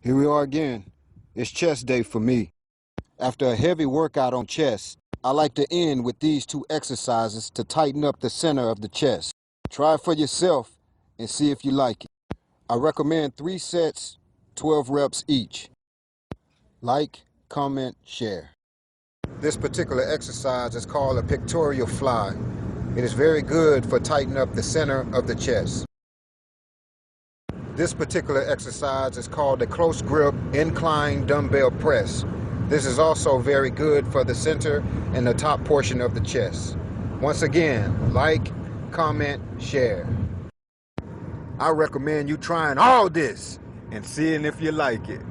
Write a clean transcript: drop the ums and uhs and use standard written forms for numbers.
Here we are again. It's chest day for me. After a heavy workout on chest, I like to end with these two exercises to tighten up the center of the chest. Try it for yourself and see if you like it. I recommend 3 sets, 12 reps each. Like, comment, share. This particular exercise is called a pectoral fly. It is very good for tightening up the center of the chest. This particular exercise is called a close grip incline dumbbell press. This is also very good for the center and the top portion of the chest. Once again, like, comment, share. I recommend you trying all this and seeing if you like it.